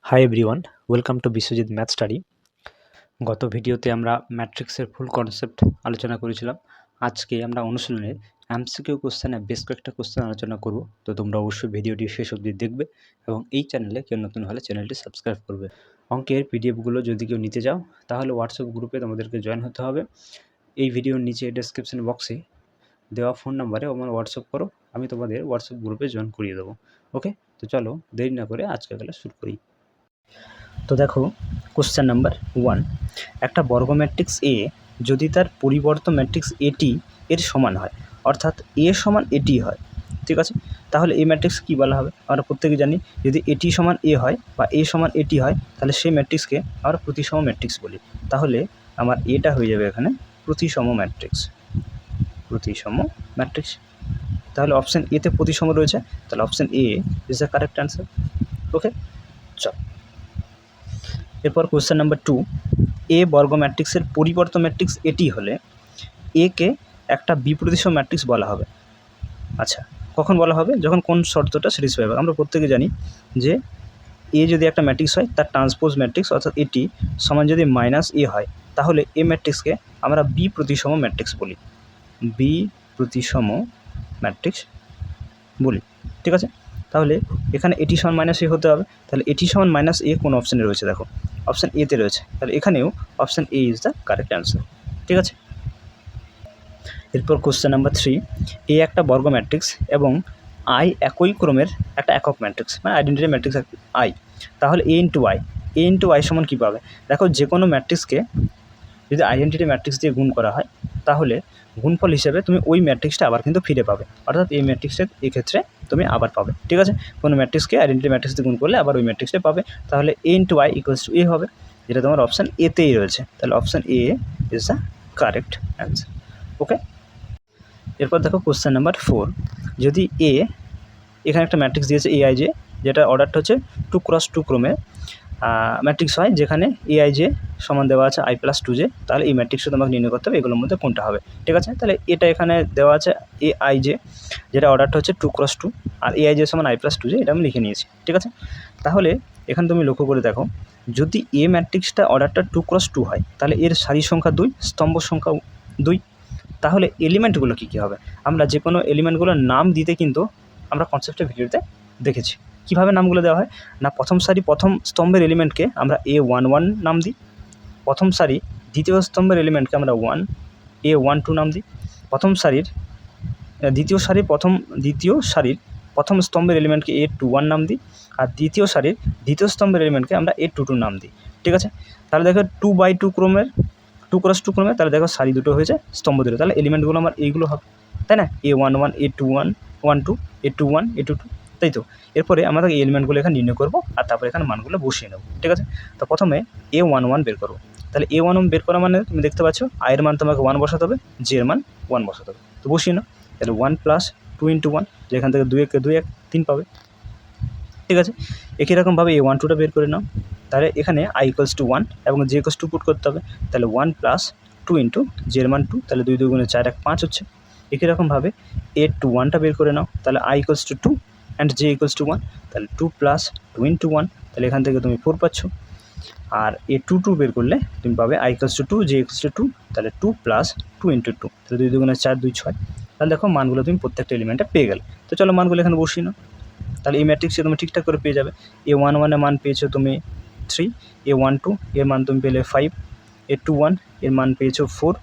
Hi everyone, welcome to Biswajit math study. গত ভিডিওতে আমরা ম্যাট্রিক্সের ফুল কনসেপ্ট আলোচনা করেছিলাম। আজকে আমরা অনুশীলনের এমসিকিউ কোশ্চেনে বেশ কয়েকটা কোশ্চেন আলোচনা করব। তো তোমরা অবশ্যই ভিডিওটি শেষ অবধি দেখবে এবং এই চ্যানেলে কেউ নতুন হলে চ্যানেলটি সাবস্ক্রাইব করবে। অঙ্কের পিডিএফগুলো যদি কেউ নিতে যাও তাহলে হোয়াটসঅ্যাপ গ্রুপে তোমাদেরকে জয়েন হতে হবে। এই ভিডিওর নিচে ডেসক্রিপশন বক্সে দেওয়া ফোন নাম্বারে আমার হোয়াটসঅ্যাপ করো, আমি তোমাদের হোয়াটসঅ্যাপ গ্রুপে জয়েন করিয়ে দেবো। ওকে, তো চলো দেরি না করে আজকে বেলা শুরু করি। তো দেখো কোশ্চেন নাম্বার 1, একটা বর্গ ম্যাট্রিক্স এ যদি তার পরিবর্ত ম্যাট্রিক্স এটি এর সমান হয়, অর্থাৎ এ সমান এটি হয়, ঠিক আছে, তাহলে এই ম্যাট্রিক্স কী বলা হবে? আমরা প্রত্যেকে জানি যদি এটি সমান এ হয় বা এ সমান এটি হয় তাহলে সেই ম্যাট্রিক্সকে আমরা প্রতিসম ম্যাট্রিক্স বলি। তাহলে আমার এটা হয়ে যাবে এখানে প্রতিসম ম্যাট্রিক্স, প্রতিসম ম্যাট্রিক্স। তাহলে অপশান এতে প্রতিসম রয়েছে, তাহলে option A is the correct answer. Okay, চল এরপর কোশ্চেন নাম্বার 2, এ বর্গ ম্যাট্রিক্সের পরিবর্ত ম্যাট্রিক্স এটি হলে এ কে একটা বিপ্রতিসম ম্যাট্রিক্স বলা হবে। আচ্ছা, কখন বলা হবে? যখন কোন শর্তটা স্যাটিসফাই হবে। আমরা প্রত্যেকে জানি যে এ যদি একটা ম্যাট্রিক্স হয় তার ট্রান্সপোজ ম্যাট্রিক্স অর্থাৎ এটি সমান যদি মাইনাস এ হয় তাহলে এ ম্যাট্রিক্সকে আমরা বি প্রতিসম ম্যাট্রিক্স বলি, বি প্রতিসম ম্যাট্রিক্স বলি, ঠিক আছে। তাহলে এখানে এটি সমান মাইনাস এ হতে হবে, তাহলে এটি সমান মাইনাস এ কোন অপশানে রয়েছে? দেখো অপশান এতে রয়েছে, তাহলে এখানেও option A is the correct answer, ঠিক আছে। এরপর কোশ্চেন নাম্বার 3, এ একটা বর্গ ম্যাট্রিক্স এবং আই একই ক্রমের একটা একক ম্যাট্রিক্স, মানে আইডেন্টিটি ম্যাট্রিক্স আই, তাহলে এ ইন্টু আই সমান কী পাবে? দেখো যে কোনো ম্যাট্রিক্সকে যদি আইডেন্টিটি ম্যাট্রিক্স দিয়ে গুণ করা হয় তাহলে গুণফল হিসেবে তুমি ওই ম্যাট্রিক্সটা আবার কিন্তু ফিরে পাবে, অর্থাৎ এই ম্যাট্রিক্সটা এক্ষেত্রে তুমি আবার পাবে, ঠিক আছে। কোনো ম্যাট্রিক্সকে আইডেন্টিটি ম্যাট্রিক্স দিয়ে গুণ করলে আবার ওই ম্যাট্রিক্সটা পাবে, তাহলে A into I equals to A হবে, যেটা তোমার অপশান এতেই রয়েছে, তাহলে option A is the correct answer. Okay, এরপর দেখো কোশ্চেন নাম্বার 4, যদি এখানে একটা ম্যাট্রিক্স দিয়েছে এআইজে, যেটা অর্ডারটা হচ্ছে 2x2 ক্রমের ম্যাট্রিক্স হয়, যেখানে এআইজে সমান দেওয়া আছে i+2j, তাহলে এই ম্যাট্রিক্সটা তোমাকে নির্ণয় করতে হবে এগুলোর মধ্যে কোনটা হবে, ঠিক আছে। তাহলে এটা এখানে দেওয়া আছে এআইজে, যেটা অর্ডারটা হচ্ছে 2x2, আর এআইজে সমান i+2j, এটা আমি লিখে নিয়েছি, ঠিক আছে। তাহলে এখানে তুমি লক্ষ্য করে দেখো, যদি এ ম্যাট্রিক্সটা অর্ডারটা 2x2 হয় তাহলে এর সারি সংখ্যা 2, স্তম্ভ সংখ্যা 2, তাহলে এলিমেন্টগুলো কী কী হবে? আমরা যে কোনো এলিমেন্টগুলোর নাম দিতে কিন্তু আমরা কনসেপ্টের ভিডিওতে দেখেছি। কীভাবে নামগুলো দেওয়া হয় না, প্রথম সারি প্রথম স্তম্ভের এলিমেন্টকে আমরা A11 নাম দিই, প্রথম সারি দ্বিতীয় স্তম্ভের এলিমেন্টকে আমরা A12 নাম দিই, প্রথম সারির দ্বিতীয় সারির প্রথম স্তম্ভের এলিমেন্টকে A21 নাম দিই, আর দ্বিতীয় সারির দ্বিতীয় স্তম্ভের এলিমেন্টকে আমরা A22 নাম দিই, ঠিক আছে। তাহলে দেখো 2x2 ক্রমের 2x2 ক্রমে, তাহলে দেখো সারি দুটো হয়েছে, স্তম্ভ দুটো, তাহলে এলিমেন্টগুলো আমার এইগুলো হবে, তাই না? A11 A21 12 A21 A22, তাই তো। এরপরে আমরা এই এলিমেন্টগুলো এখানে নির্ণয় করবো আর তারপরে এখানে মানগুলো বসিয়ে নেবো, ঠিক আছে। তো প্রথমে A11 বের করবো, তাহলে A11 বের করা মানে তুমি দেখতে পাচ্ছ আয়ের মান তোমাকে 1 বসাতে হবে, জে এর মান 1 বসাতে হবে, তো বসিয়ে নাও। তাহলে 1 + 2 × 1, যেখান থেকে 2 1 2 1 3 পাবে, ঠিক আছে। একই রকমভাবে A12টা বের করে নাও, তাহলে এখানে i = 1 এবং j = 2 পুট করতে হবে, তাহলে 1 + 2 × j এর মান 2, তাহলে 2 2 × 4 1 5 হচ্ছে। একই রকমভাবে A21টা বের করে নাও, তাহলে i = 2 and j = 1, তাহলে 2 + 2 × 1, তাহলে এখান থেকে তুমি 4 পাচ্ছ। আর A22 বের করলে তুমি পাবে i = 2 j = 2, তাহলে 2 + 2 × 2, তাহলে 2 2 × 4 2 6, তাহলে দেখো মানগুলো তুমি প্রত্যেকটা এলিমেন্টে পেয়ে গেলে। তো চলো মানগুলো এখানে বসিয়ে নাও, তাহলে এই ম্যাট্রিক্সে তুমি ঠিকঠাক করে পেয়ে যাবে। A11 এর মান পেয়েছো তুমি 3, A12 এর মান তুমি পেলে 5, A21 এর মান পেয়েছো 4,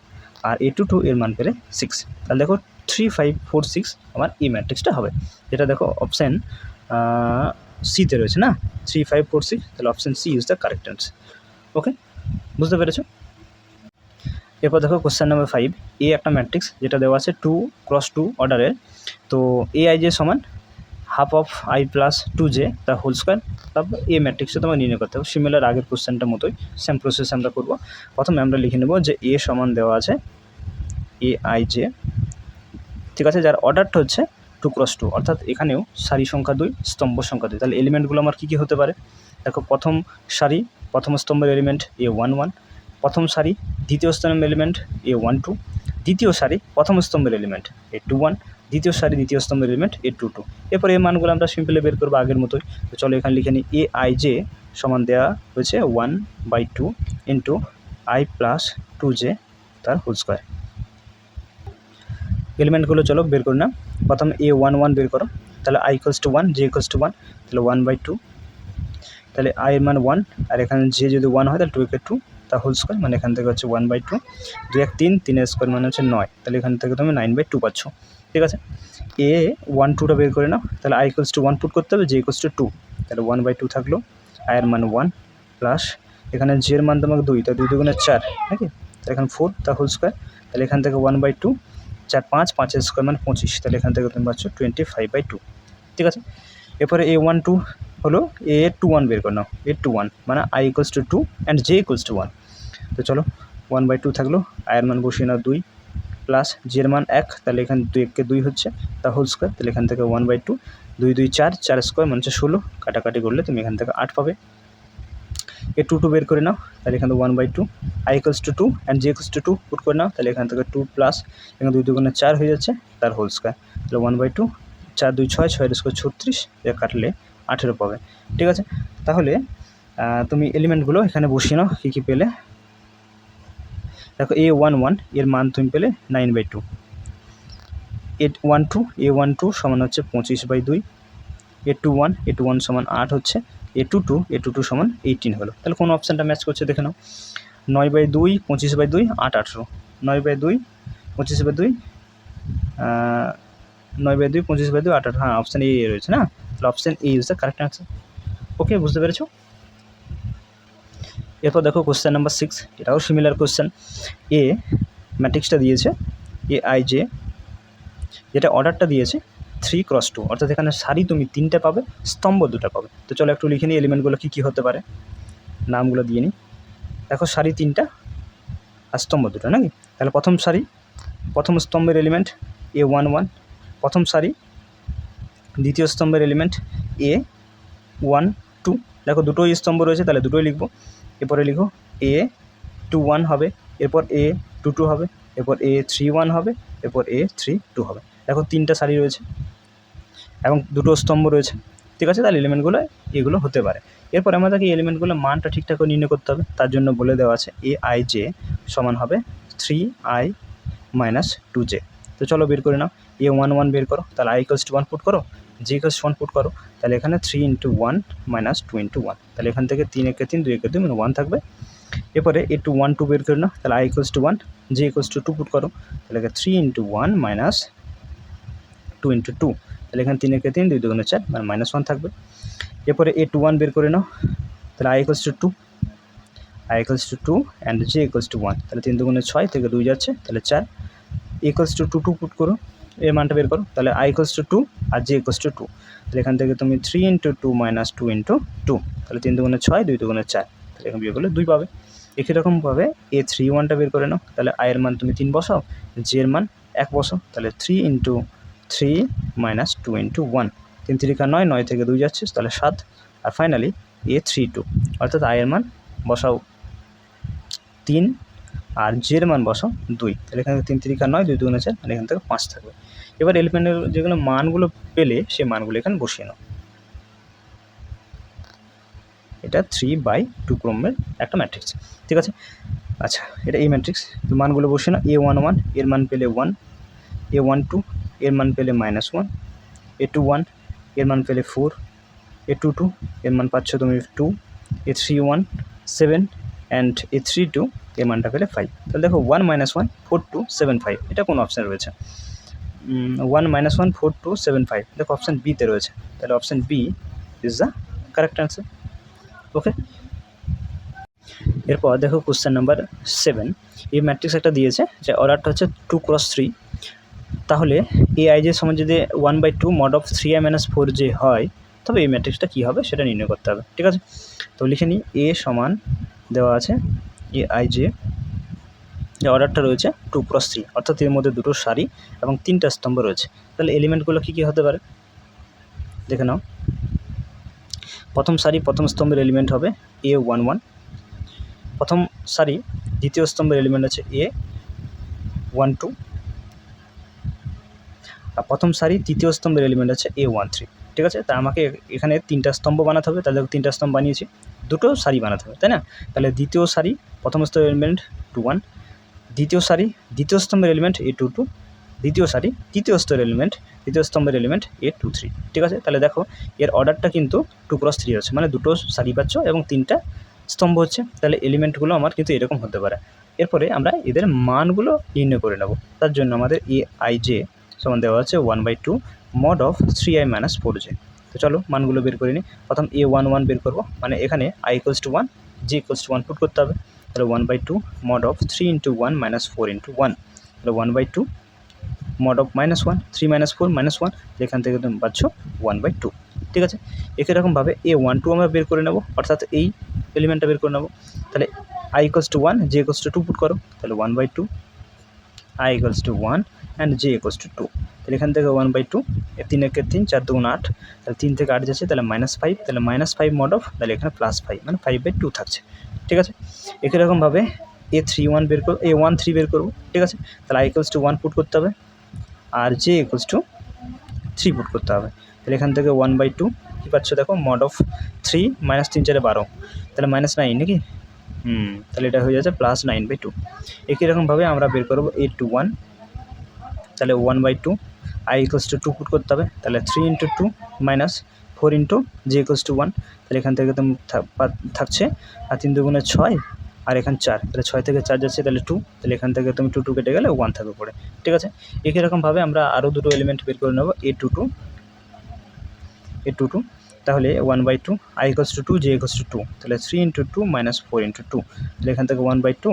আর A22 এর মান পেলে 6, তাহলে দেখো 3 5 4 6 আমার এই ম্যাট্রিক্সটা হবে, যেটা দেখো অপশান সিতে রয়েছে না, 3 5 4 6, তাহলে option C is the correct answer. Okay, বুঝতে পেরেছো? এরপর দেখো কোশ্চেন নাম্বার 5, একটা ম্যাট্রিক্স যেটা দেওয়া আছে 2x2 অর্ডারের, তো aij সমান হাফ অফ i + 2j তার হোল স্কোয়ার, তারপর এ ম্যাট্রিক্সটা তোমার নির্ণয় করতে হবে। সিমিলার আগের কোশ্চেনটার মতোই সেম প্রসেস আমরা করব। প্রথমে আমরা লিখে নেব যে এ সমান দেওয়া আছে aij, ঠিক আছে, যার অর্ডারটা হচ্ছে 2x2, অর্থাৎ এখানেও সারি সংখ্যা 2 স্তম্ভ সংখ্যা 2, তাহলে এলিমেন্টগুলো আমার কী কী হতে পারে? দেখো প্রথম সারি প্রথম স্তম্ভের এলিমেন্ট A11, প্রথম সারি দ্বিতীয় স্তম্ভের এলিমেন্ট A12, দ্বিতীয় সারি প্রথম স্তম্ভের এলিমেন্ট A21, দ্বিতীয় সারি দ্বিতীয় স্তম্ভের এলিমেন্ট A22। এরপর এই মানগুলো আমরা সিম্পলি বের করবো আগের মতোই। তো চলো এখানে লিখে নিই aij সমান দেওয়া হয়েছে 1/2 ইন্টু i প্লাস 2j তার হোল স্কোয়ার। এলিমেন্টগুলো চলো বের করি না। প্রথম a11 বের করো, তাহলে i = 1, j = 1, তাহলে 1/2, তাহলে i এর মান 1 আর এখানে j যদি 1 হয় তাহলে 2 কে 2 তার হোল স্কোয়ার, মানে এখান থেকে হচ্ছে 1/2, 2 1 3, 3 স্কোয়ার মানে হচ্ছে 9, তাহলে এখান থেকে তুমি 9/2 পাচ্ছ। ঠিক আছে, a12টা বের করে নাও, তাহলে i = 1 পুট করতে হবে, j = 2, তাহলে 1/2 থাকলো, i এর মান 1 প্লাস এখানে j এর মান তোমাকে 2, তাই 2 দুগুণে 4 নাকি, তাহলে এখানে 4 তার হোল স্কোয়ার, তাহলে এখান থেকে 1/2, 4 5, 5 স্কোয়ার মানে 25, তাহলে এখান থেকে তুমি পাচ্ছ 25/2। ঠিক আছে, এরপরে a12 হলো a21 বের করে নাও, a21 মানে i = 2 অ্যান্ড j = 1, তো চলো 1/2 থাকলো, i এর মান বসিয়ে নাও 2 প্লাস j এর মান 1, তাহলে এখানে 2 1 কে 2 হচ্ছে তার হোল স্কোয়ার, তাহলে এখান থেকে 1/2, 2 2 4, 4 স্কোয়ার মানে হচ্ছে 16, কাটাকাটি করলে তুমি এখান থেকে 8 পাবে। a22 বের করে নাও, তাহলে এখানে 1/2, i = 2 অ্যান্ড j = 2 পুট করে নাও, তাহলে এখান থেকে 2 প্লাস এখানে 2 দুগুণে 4 হয়ে যাচ্ছে তার হোল স্কোয়ার, তাহলে 1/2, 4 2 6, 6 স্কোয়ার 36, কাটলে 18 পাবে। ঠিক আছে, তাহলে তুমি এলিমেন্টগুলো এখানে বসিয়ে নাও, কী কী পেলে দেখো, a11 এর মান তুমি পেলে 9/2, a12 সমান হচ্ছে 25/2, a21 সমান 8 হচ্ছে, a22 সমান 18 হলো। তাহলে কোন অপশানটা ম্যাচ করছে দেখে নাও, 9/2, 25/2, 8 18, 9/2, 25/2, 9/2, 25/2, 8 18, হ্যাঁ অপশান এ রয়েছে না, তাহলে option A is the correct answer. Okay, বুঝতে পেরেছো? এরপর দেখো কোশ্চেন নাম্বার 6, এটাও সিমিলার কোশ্চেন। এ ম্যাট্রিক্সটা দিয়েছে aij, যেটা অর্ডারটা দিয়েছে 3x2, অর্থাৎ এখানে সারি তুমি 3টে পাবে, স্তম্ভ 2টা পাবে। তো চলো একটু লিখে নিই এলিমেন্টগুলো কী কী হতে পারে, নামগুলো দিয়ে নিই। দেখো সারি 3টা আর স্তম্ভ 2টা নাকি, তাহলে প্রথম স্তম্ভের এলিমেন্ট a11, প্রথম সারি, দ্বিতীয় স্তম্ভের এলিমেন্ট a12, দেখো দুটোই স্তম্ভ রয়েছে তাহলে দুটোই লিখবো, এরপরে লিখো a21 হবে, এরপর a22 হবে, এরপর a31 হবে, এরপর a32 হবে। দেখো 3টা সারি রয়েছে এবং দুটো স্তম্ভ রয়েছে। ঠিক আছে, তাহলে এলিমেন্টগুলো এগুলো হতে পারে। এরপর আমাদেরকে এই এলিমেন্টগুলোর মানটা ঠিকঠাক করে নির্ণয় করতে হবে, তার জন্য বলে দেওয়া আছে aij সমান হবে 3i - 2j। তো চলো বের করে নাও, a11 বের করো, তাহলে i = 1 পুট করো, j = 1 পুট করো, তাহলে এখানে 3 × 1 - 2 × 1, তাহলে এখান থেকে 3 1 3, 2 1 2 মানে 1 থাকবে। এরপরে a12 বের করে নাও, তাহলে i = 1, j = 2 পুট করো, তাহলে 3 × 1 - 2 × 2, তাহলে এখানে 3 1 3, 2 2 4 মানে -1 থাকবে। এরপরে a21 বের করে নাও, তাহলে i = 2, অ্যান্ড j = 1, তাহলে 3 2 6 থেকে 2 যাচ্ছে, তাহলে 4, a = 2 2 পুট করো, এর মানটা বের করো, তাহলে i = 2 আর j = 2, তাহলে এখান থেকে তুমি 3 × 2 - 2 × 2, তাহলে 3 2 6, 2 2 4, তাহলে এখানে বিয়োগ করলে 2 পাবে। একই রকমভাবে a31টা বের করে নাও, তাহলে i এর মান তুমি 3 বসাও, j এর মান 1 বসাও, তাহলে 3 × 3 - 2 × 1, 3 3 9, 9 থেকে 2 যাচ্ছে, তাহলে 7, আর ফাইনালি a32, অর্থাৎ i এর মান বসাও 3 আর j এর মান বসাও 2, তাহলে এখানে 3 3 9, 2 2 4, মানে এখান থেকে 5 থাকবে। এবার এলিমেন্টের যেগুলো মানগুলো পেলে সেই মানগুলো এখানে বসিয়ে নাও। এটা 3/2 ক্রমের একটা ম্যাট্রিক্স। ঠিক আছে, আচ্ছা এটা এই ম্যাট্রিক্স, তো মানগুলো বসিয়ে নাও। a11 এর মান পেলে 1, a12 এর মান পেলে -1, a21 এর মান পেলে 4, a22 এর মান পাচ্ছ তুমি 2, a31 7, অ্যান্ড a32 এর মানটা পেলে 5। তাহলে দেখো 1 - 1 4 2 7 5, এটা কোন অপশান রয়েছে? 1 - 1 4 2 7 5, দেখো অপশান বিতে রয়েছে, তাহলে option B is the correct answer. Okay, এরপর দেখো কোশ্চেন নাম্বার 7, এই ম্যাট্রিক্স একটা দিয়েছে যে অর্ডারটা হচ্ছে 2x3, তাহলে aij সমান যদি 1/2 mod of 3i - 4j হয়, তবে এই ম্যাট্রিক্সটা কী হবে সেটা নির্ণয় করতে হবে। ঠিক আছে, তো লিখে নিই, a সমান দেওয়া আছে aij, যে অর্ডারটা রয়েছে 2x3, অর্থাৎ এর মধ্যে দুটো সারি এবং 3টা স্তম্ভ রয়েছে। তাহলে এলিমেন্টগুলো কী কী হতে পারে দেখে নাও। প্রথম সারি প্রথম স্তম্ভের এলিমেন্ট হবে a11, প্রথম সারি দ্বিতীয় স্তম্ভের এলিমেন্ট আছে a12, আর প্রথম সারি তৃতীয় স্তম্ভের এলিমেন্ট আছে a13। ঠিক আছে? তা আমাকে এখানে 3টা স্তম্ভ বানাতে হবে, তাহলে 3টা স্তম্ভ বানিয়েছি, 2টো সারি বানাতে হবে, তাই না? তাহলে দ্বিতীয় সারি প্রথম স্তম্ভের এলিমেন্ট 2 1, দ্বিতীয় সারি দ্বিতীয় স্তম্ভের এলিমেন্ট A 2 2, দ্বিতীয় সারি তৃতীয় স্তম্ভের এলিমেন্ট A 2 3, ঠিক আছে? তাহলে দেখো এর অর্ডারটা কিন্তু 2 × 3 হচ্ছে, মানে 2টো সারি পাচ্ছ এবং 3টা স্তম্ভ হচ্ছে, তাহলে এলিমেন্টগুলো আমার কিন্তু এরকম হতে পারে। এরপরে আমরা এদের মানগুলো নির্ণয় করে নেব। তার জন্য আমাদের Aij সমান দেওয়া আছে 1/2 mod of 3i - 4j। তো চলো মানগুলো বের করে নিই। প্রথম A11 বের করব, মানে এখানে i = 1, j = 1 পুট করতে হবে। তাহলে 1/2 mod of 3 × 1 - 4 × 1, তাহলে 1/2 mod of -1, 3 - 4 -1, এখান থেকে তুমি পাচ্ছ 1/2, ঠিক আছে? একই রকমভাবে A12 আমরা বের করে নেব, অর্থাৎ এই এলিমেন্টটা বের করে নেব। তাহলে i = 1, j = 2 পুট করো, তাহলে 1/2 i = 1 and j = 2, তাহলে এখান থেকে 1/2, 3 × 3 4 × 8, তাহলে 3 থেকে 8 যাচ্ছে, তাহলে -5, তাহলে -5 mod of, তাহলে এখানে +5 মানে 5/2 থাকছে, ঠিক আছে? একই রকমভাবে A13 বের করব, ঠিক আছে? তাহলে i = 1 পুট করতে হবে আর j = 3 পুট করতে হবে, তাহলে এখান থেকে 1/2 কী পাচ্ছ দেখো, mod of 3 - 3 4 12, তাহলে -9 নাকি, তাহলে এটা হয়ে যাচ্ছে +9/2। একই রকমভাবে আমরা বের করব A21, তাহলে 1/2 i = 2 পুট করতে হবে, তাহলে 3 × 2 - 4 × j = 1, তাহলে এখান থেকে তুমি থাকছে আর 3 × 2 = 6 আর এখানে 4, তাহলে 6 থেকে 4 যাচ্ছে, তাহলে 2, তাহলে এখান থেকে তুমি 2 কেটে গেলে 1 থাকবে পড়ে, ঠিক আছে? একই রকমভাবে আমরা আরও দুটো এলিমেন্ট বের করে নেব, A22, তাহলে 1/2 i = 2, j = 2, তাহলে 3 × 2 - 4 × 2, তাহলে এখান থেকে 1/2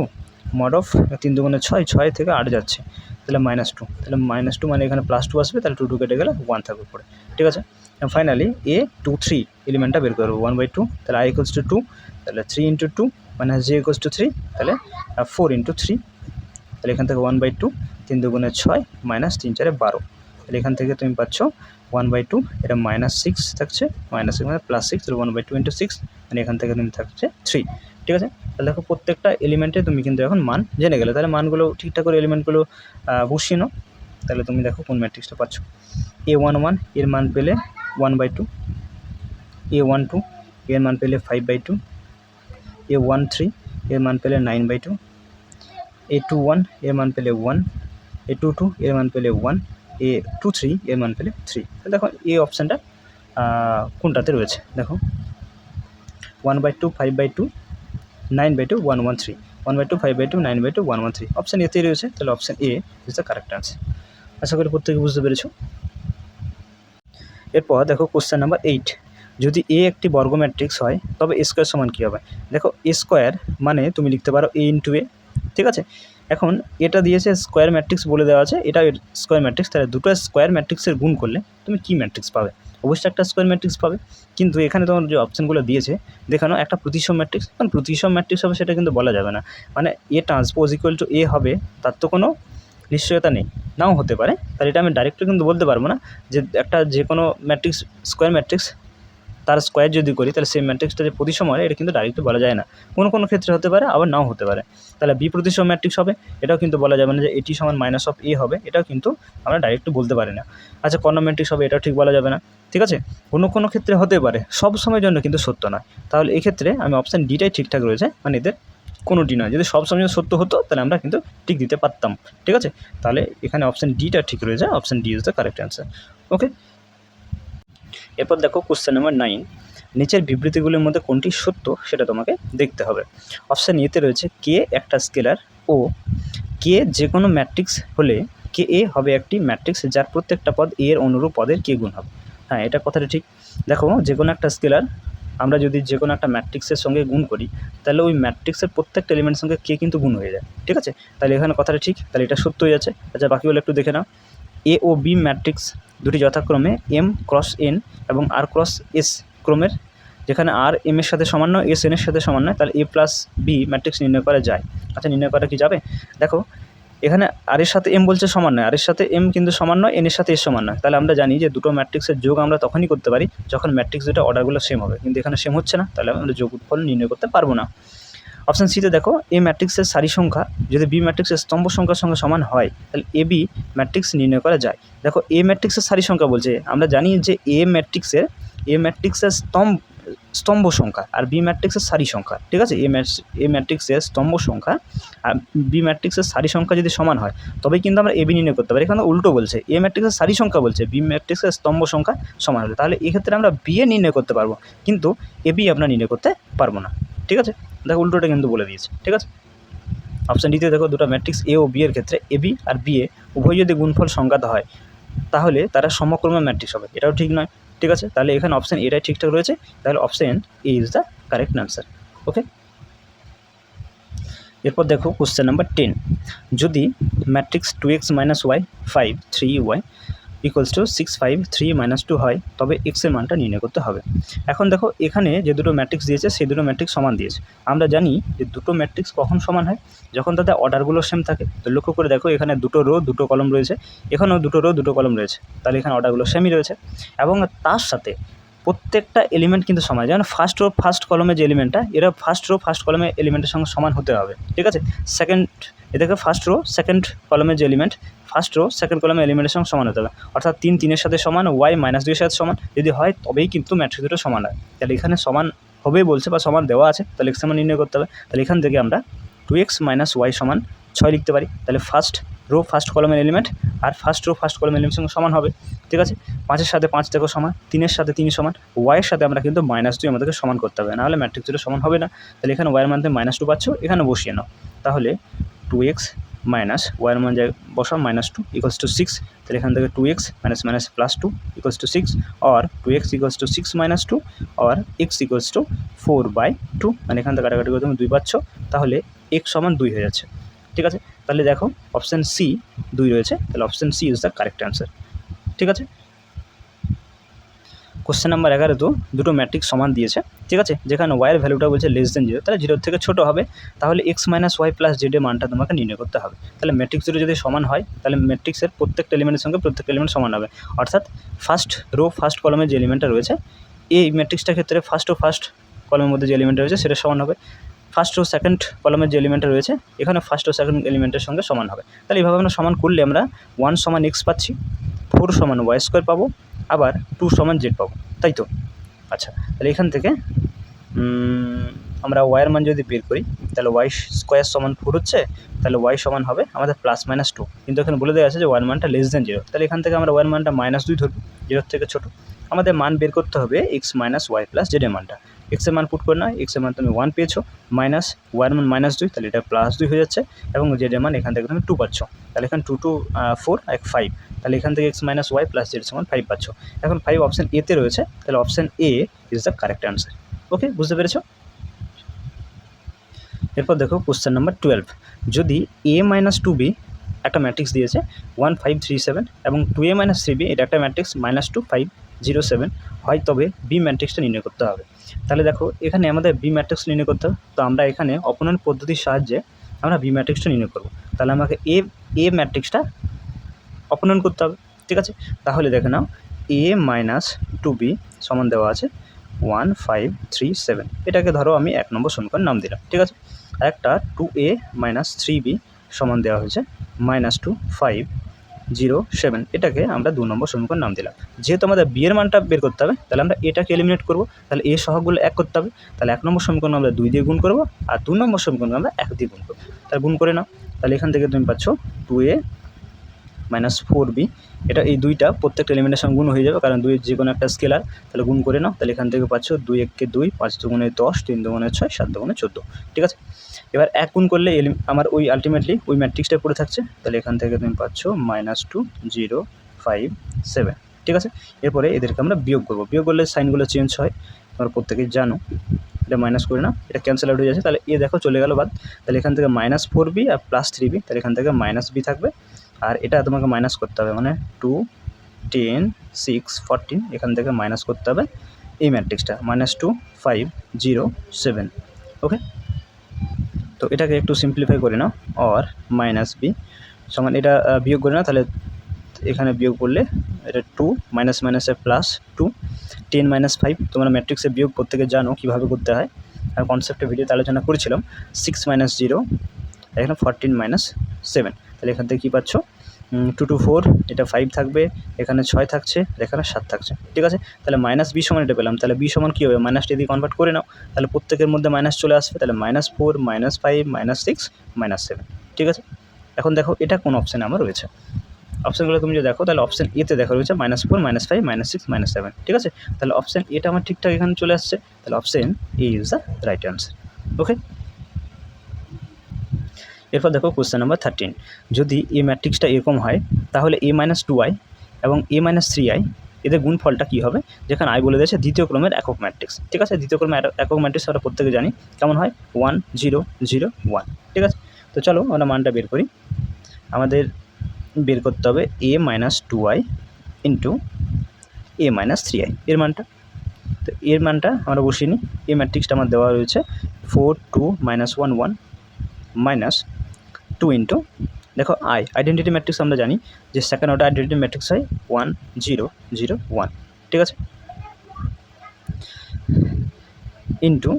mod of 3 × 2 = 6, 6 থেকে 8 যাচ্ছে, তাহলে -2, তাহলে -2 মানে এখানে +2 আসবে, তাহলে 2 কেটে গেলে 1 থাকবে পড়ে, ঠিক আছে? ফাইনালি A23 এলিমেন্টটা বের করবো, 1/2, তাহলে i = 2, তাহলে 3 × 2 - j = 3, তাহলে 4 × 3, তাহলে এখান থেকে 1/2, 3 × 2 = 6 - 3 4 12, তাহলে এখান থেকে তুমি পাচ্ছ 1/2, এটা -6 থাকছে, -6 মানে +6, তাহলে 1/2 × 6, মানে এখান থেকে তুমি থাকছে 3, ঠিক আছে? তাহলে দেখো প্রত্যেকটা এলিমেন্টে তুমি কিন্তু এখন মান জেনে গেলে, তাহলে মানগুলো ঠিকঠাক করে এলিমেন্টগুলো বসিয়ে নাও, তাহলে তুমি দেখো কোন ম্যাট্রিক্সটা পাচ্ছ। A11 এর মান পেলে 1/2, A12 এর মান পেলে 5/2, A13 এর মান পেলে 9/2, A21 এর মান পেলে 1, A22 এর মান পেলে 1, A23 এর মান পেলে 3। দেখো এই অপশানটা কোনটাতে রয়েছে, দেখো 1/2, 5/2, 9/2, 113, 1/2, 5/2, 9/2, 113 অপশান এতেই রয়েছে, তাহলে option A is the correct answer. আশা করি প্রত্যেকে বুঝতে পেরেছো। এরপর দেখো কোশ্চেন নাম্বার 8, যদি এ একটি বর্গ ম্যাট্রিক্স হয় তবে এ স্কোয়ার সমান কী হবে? দেখো এ স্কোয়ার মানে তুমি লিখতে পারো A × A, ঠিক আছে? এখন এটা দিয়েছে স্কোয়ার ম্যাট্রিক্স বলে দেওয়া আছে, এটা স্কোয়ার ম্যাট্রিক্স, তাহলে দুটো স্কোয়ার ম্যাট্রিক্সের গুণ করলে তুমি কী ম্যাট্রিক্স পাবে? অবশ্যই একটা স্কোয়ার ম্যাট্রিক্স পাবে, কিন্তু এখানে তোমার যে অপশানগুলো দিয়েছে দেখানো একটা প্রতিসম ম্যাট্রিক্স, কারণ প্রতিসম ম্যাট্রিক্স হবে সেটা কিন্তু বলা যাবে না, মানে A ট্রান্সপোজ = A হবে তার তো কোনো নিশ্চয়তা নেই, নাও হতে পারে, তাহলে এটা আমি ডাইরেক্টলি কিন্তু বলতে পারবো না যে একটা যে কোনো ম্যাট্রিক্স স্কোয়ার ম্যাট্রিক্স তার স্কোয়ার যদি করি তাহলে সেই ম্যাট্রিক্সটা যে প্রতিসম হয় এটা কিন্তু ডাইরেক্টলি বলা যায় না, কোনো কোনো ক্ষেত্রে হতে পারে আবার নাও হতে পারে। তাহলে বি প্রতিসম ম্যাট্রিক্স হবে, এটাও কিন্তু বলা যাবে না যে এটি সমান -A হবে, এটাও কিন্তু আমরা ডাইরেক্টলি বলতে পারি না। আচ্ছা কর্ণ ম্যাট্রিক্স হবে, এটাও ঠিক বলা যাবে না, ঠিক আছে? কোনো কোনো ক্ষেত্রে হতে পারে, সব সময়ের জন্য কিন্তু সত্য নয়, তাহলে এই ক্ষেত্রে আমি অপশান ডিটাই ঠিকঠাক রয়েছে, মানে এদের কোনোটি নয়। যদি সব সময় সত্য হতো তাহলে আমরা কিন্তু ঠিক দিতে পারতাম, ঠিক আছে? তাহলে এখানে অপশান ডিটা ঠিক রয়েছে, option D is the correct answer. Okay, এরপর দেখো কোশ্চেন নাম্বার 9, নিচের বিবৃতিগুলির মধ্যে কোনটি সত্য সেটা তোমাকে দেখতে হবে। অপশান এতে রয়েছে কে একটা স্কেলার ও কে যে কোনো ম্যাট্রিক্স হলে কে এ হবে একটি ম্যাট্রিক্স যার প্রত্যেকটা পদ এ এর অনুরূপ পদের কে গুণ হবে। হ্যাঁ, এটা কথাটা ঠিক। দেখো যে কোনো একটা স্কেলার আমরা যদি যে কোনো একটা ম্যাট্রিক্সের সঙ্গে গুণ করি তাহলে ওই ম্যাট্রিক্সের প্রত্যেকটা এলিমেন্টের সঙ্গে কে কিন্তু গুণ হয়ে যায়, ঠিক আছে? তাহলে এখানে কথাটা ঠিক, তাহলে এটা সত্য হয়ে যাচ্ছে। আচ্ছা বাকিগুলো একটু দেখে নাও। এ ও বি ম্যাট্রিক্স দুটি যথাক্রমে M × N এবং R × S ক্রমের, যেখানে R M এর সাথে সমান নয়, S N এর সাথে সমান নয়, তাহলে A + B ম্যাট্রিক্স নির্ণয় করা যায়। আচ্ছা নির্ণয় করা কি যাবে? দেখো এখানে আর এর সাথে M বলছে সমান নয়, আর এর সাথে M কিন্তু সমান নয়, N এর সাথে S সমান নয়, তাহলে আমরা জানি যে দুটো ম্যাট্রিক্সের যোগ আমরা তখনই করতে পারি যখন ম্যাট্রিক্স দুটো অর্ডারগুলো সেম হবে, কিন্তু এখানে সেম হচ্ছে না, তাহলে আমরা যোগ উৎফল নির্ণয় করতে পারবো না। অপশান সিতে দেখো এ ম্যাট্রিক্সের সারি সংখ্যা যদি বি ম্যাট্রিক্সের স্তম্ভ সংখ্যার সঙ্গে সমান হয় তাহলে এ বি ম্যাট্রিক্স নির্ণয় করা যায়। দেখো এ ম্যাট্রিক্সের সারি সংখ্যা বলছে, আমরা জানি যে এ ম্যাট্রিক্সের স্তম্ভ সংখ্যা আর বি ম্যাট্রিক্সের সারি সংখ্যা, ঠিক আছে। এ ম্যাট্রিক্সের স্তম্ভ সংখ্যা আর বি ম্যাট্রিক্সের সারি সংখ্যা যদি সমান হয় তবেই কিন্তু আমরা এ বি নির্ণয় করতে পারি। এখানে উল্টো বলছে, এ ম্যাট্রিক্সের সারি সংখ্যা বলছে বি ম্যাট্রিক্সের স্তম্ভ সংখ্যা সমান হলে, তাহলে এক্ষেত্রে আমরা বি এ নির্ণয় করতে পারবো কিন্তু এ বি আমরা নির্ণয় করতে পারবো না, ঠিক আছে। দেখো উল্টোটা কিন্তু বলে দিয়েছে, ঠিক আছে। অপশান ডিতে দেখো দুটো ম্যাট্রিক্স এ ও বি এর ক্ষেত্রে A B R B A উভয় যদি গুণফল সংজ্ঞাত হয় তাহলে তারা সমক্রমে ম্যাট্রিক্স হবে, এটাও ঠিক নয়, ঠিক আছে। তাহলে এখানে অপশান এটাই ঠিকঠাক রয়েছে, তাহলে option A is the correct answer. Okay, এরপর দেখো কোশ্চেন নাম্বার 10, যদি matrix 2x - y 5 3y equals to 6 5 3 - 2 হয় তবে এক্স এর মানটা নির্ণয় করতে হবে। এখন দেখো এখানে যে দুটো ম্যাট্রিক্স দিয়েছে সেই দুটো ম্যাট্রিক্স সমান দিয়েছে। আমরা জানি যে দুটো ম্যাট্রিক্স কখন সমান হয়, যখন তাদের অর্ডারগুলো সেম থাকে। তো লক্ষ্য করে দেখো এখানে দুটো রো দুটো কলম রয়েছে, এখানেও দুটো রো দুটো কলম রয়েছে, তাহলে এখানে অর্ডারগুলো সেমই রয়েছে এবং তার সাথে প্রত্যেকটা এলিমেন্ট কিন্তু সমান। যেমন ফার্স্ট রো ফার্স্ট কলমে যে এলিমেন্টটা, এরা ফার্স্ট রো ফার্স্ট কলমের এলিমেন্টের সঙ্গে সমান হতে হবে, ঠিক আছে। সেকেন্ড এদেরকে ফার্স্ট রো সেকেন্ড কলমের যে এলিমেন্ট ফার্স্ট রো সেকেন্ড কলমের এলিমেন্টের সঙ্গে সমান হতে হবে, অর্থাৎ 3 3-এর সাথে সমান, y -2 এর সাথে সমান যদি হয় তবেই কিন্তু ম্যাট্রিক্স দুটো সমান হয়। তাহলে এখানে সমান হবে বলছে বা সমান দেওয়া আছে, তাহলে এক্স সমান নির্ণয় করতে হবে। তাহলে এখান থেকে আমরা 2x - y সমান 6 লিখতে পারি। তাহলে ফার্স্ট রো ফার্স্ট কলমের এলিমেন্ট আর ফার্স্ট রো ফার্স্ট কলমের এলিমেন্টের সঙ্গে সমান হবে, ঠিক আছে। 5-এর সাথে 5 দেখো সমান, 3-এর সাথে 3 সমান, ওয়াইয়ের সাথে আমরা কিন্তু -2 আমাদেরকে সমান করতে হবে, নাহলে ম্যাট্রিক্স দুটো সমান হবে না। তাহলে এখানে ওয়াইয়ের মান -2 পাচ্ছ, এখানে বসিয়ে নাও। তাহলে 2x মাইনাস ওয়াইয়ের মান যায় বসাও -2 ইকুয়ালস টু 6। তাহলে এখান থেকে 2x -+2 equals to 6 or 2x equals to 6 - 2 or x equals to 4/2, মানে এখান থেকে কাটাকাটি করে তুমি 2 পাচ্ছ, তাহলে x সমান 2 হয়ে যাচ্ছে, ঠিক আছে। তাহলে দেখো অপশান সি 2 রয়েছে, তাহলে option C is the correct answer, ঠিক আছে। কোশ্চেন নাম্বার 11 তো দুটো ম্যাট্রিক্স সমান দিয়েছে, ঠিক আছে, যেখানে ওয়াইয়ের ভ্যালুটা বলছে <0, তাহলে 0 থেকে ছোটো হবে, তাহলে x - y + z এর মানটা তোমাকে নির্ণয় করতে হবে। তাহলে ম্যাট্রিক্স দুটো যদি সমান হয় তাহলে ম্যাট্রিক্সের প্রত্যেকটা এলিমেন্টের সঙ্গে প্রত্যেকটা এলিমেন্ট সমান হবে, অর্থাৎ ফার্স্ট রো ফার্স্ট কলমের যে এলিমেন্টটা রয়েছে এই ম্যাট্রিক্সটার ক্ষেত্রে ফার্স্ট ও ফার্স্ট কলমের মধ্যে যে এলিমেন্টটা রয়েছে সেটা সমান হবে, ফার্স্ট ও সেকেন্ড কলমের যে এলিমেন্টটা রয়েছে এখানে ফার্স্ট ও সেকেন্ড এলিমেন্টের সঙ্গে সমান হবে। তাহলে এইভাবে আমরা সমান করলে আমরা 1 সমান x পাচ্ছি, 4 সমান y² পাবো, আবার 2 সমান z পাবো, তাই তো। আচ্ছা, তাহলে এখান থেকে আমরা ওয়াইয়ের মান যদি বের করি তাহলে y² সমান 4 হচ্ছে, তাহলে y সমান হবে আমাদের +-2, কিন্তু এখানে বলে দেওয়া আছে যে ওয়াইয়ের মানটা <0, তাহলে এখান থেকে আমরা ওয়াইয়ের মানটা -2 ধরবো, 0 থেকে ছোটো। আমাদের মান বের করতে হবে x - y + z এর মানটা। x এর মান পুট করে না, x এর মান তুমি 1 পেয়েছো, মাইনাস ওয়াইয়ের মান -2, তাহলে এটা +2 হয়ে যাচ্ছে, এবং z এর মান এখান থেকে তুমি 2 পাচ্ছ, তাহলে এখানে 2 2 4 এক 5, তাহলে এখান থেকে x - y + z সমান 5 পাচ্ছ। এখন 5 অপশান এতে রয়েছে, তাহলে option A is the correct answer. Okay, বুঝতে পেরেছো। এরপর দেখো কোশ্চেন নাম্বার 12, যদি a - 2b একটা ম্যাট্রিক্স দিয়েছে 1 5 3 7 এবং 2a - 3b এটা একটা ম্যাট্রিক্স -2 5 0 7 হয় তবে বি ম্যাট্রিক্সটা নির্ণয় করতে হবে। তাহলে দেখো এখানে আমাদের বি ম্যাট্রিক্স নির্ণয় করতে হবে, তো আমরা এখানে অপনয়ন পদ্ধতির সাহায্যে আমরা বি ম্যাট্রিক্সটা নির্ণয় করব। তাহলে আমাকে এ ম্যাট্রিক্সটা অপনয়ন করতে হবে, ঠিক আছে। তাহলে দেখে নাও a - 2b সমান দেওয়া আছে 1 5 3 7, এটাকে ধরো আমি 1 নম্বর সমীকরণ নাম দিলাম, ঠিক আছে। একটা 2a - 3b সমান দেওয়া হয়েছে -2 5 0 7, এটাকে আমরা 2 নম্বর সমীকরণ নাম দিলাম। যেহেতু আমাদের বি এর মানটা বের করতে হবে তাহলে আমরা এটাকে এলিমিনেট করব, তাহলে এ সহগগুলো 1 করতে হবে, তাহলে 1 নম্বর সমীকরণ আমরা 2 দিয়ে গুণ করব আর 2 নম্বর সমীকরণ আমরা 1 দিয়ে গুণ করব, তাহলে গুণ করে নাও। তাহলে এখান থেকে তুমি পাচ্ছ 2a - 4b, এটা এই দুইটা প্রত্যেকটা এলিমেন্টের সঙ্গে গুণ হয়ে যাবে, কারণ 2 যে কোনো একটা স্কেলার, তাহলে গুণ করে নাও। তাহলে এখান থেকে পাচ্ছ 2 1 কে 2, 5 2 10, 3 2 6, 7 2 14, ঠিক আছে। এবার 1 গুণ করলে আমার ওই আলটিমেটলি ওই ম্যাট্রিক্সটা পড়ে থাকছে, তাহলে এখান থেকে তুমি পাচ্ছ -2 0 5 7, ঠিক আছে। এরপরে এদেরকে আমরা বিয়োগ করবো, বিয়োগ করলে সাইনগুলো চেঞ্জ হয়, তোমরা প্রত্যেকেই জানো। এটা মাইনাস করে না, এটা ক্যান্সেল আউট হয়ে যাচ্ছে, তাহলে এ দেখো চলে গেল বাদ, তাহলে এখান থেকে -4b আর +3b, তাহলে এখান থেকে -b থাকবে, আর এটা তোমাকে মাইনাস করতে হবে, মানে 2 10 6 14, এখান থেকে মাইনাস করতে হবে এই ম্যাট্রিক্সটা -2 5 0 7, ওকে। তো এটাকে একটু সিম্পলিফাই করে নাও, অর -b সমান এটা বিয়োগ করে নাও, তাহলে এখানে বিয়োগ করলে এটা 2 মাইনাসে +2 10 - 5, তোমরা ম্যাট্রিক্সে বিয়োগ প্রত্যেকে জানো কীভাবে করতে হয়, আমি কনসেপ্টের ভিডিওতে আলোচনা করেছিলাম 6 - 0, এখানে 14 - 7, তাহলে এখান থেকে কী পাচ্ছ 2 to 4, এটা 5 থাকবে, এখানে 6 থাকছে, এখানে 7 থাকছে, ঠিক আছে। তাহলে মাইনাস বি সমান এটা পেলাম, তাহলে বি সমান কী হবে, মাইনাসটা দিয়ে কনভার্ট করে নাও, তাহলে প্রত্যেকের মধ্যে মাইনাস চলে আসবে, তাহলে -4 -5 -6 -7, ঠিক আছে। এখন দেখো এটা কোন অপশানে আমার রয়েছে, অপশানগুলো তুমি যদি দেখো তাহলে অপশান এতে দেখা রয়েছে -4 -5 -6 -7, ঠিক আছে। তাহলে অপশান এটা আমার ঠিকঠাক এখানে চলে আসছে, তাহলে option A is the right answer. Okay, এরপর দেখো কোশ্চেন নাম্বার 13, যদি এই ম্যাট্রিক্সটা এরকম হয় তাহলে a - 2i এবং a - 3i এদের গুণফলটা কী হবে, যেখানে আই বলে দিয়েছে দ্বিতীয় ক্রমের একক ম্যাট্রিক্স, ঠিক আছে। দ্বিতীয় ক্রমের একক ম্যাট্রিক্স আমরা প্রত্যেকে জানি কেমন হয়, 1 0 0 1, ঠিক আছে। তো চলো আমরা মানটা বের করি, আমাদের বের করতে হবে a - 2i into a - 3i এর মানটা। তো এর মানটা আমরা বসিয়ে নিই, এই ম্যাট্রিক্সটা আমার দেওয়া রয়েছে 4 2 -1 1 -2 ইন্টু, দেখো আইডেন্টিটি ম্যাট্রিক্স আমরা জানি যে সেকেন্ড অর্ডার আইডেন্টিটি ম্যাট্রিক্স হয় 1 0 0 1, ঠিক আছে, ইন্টু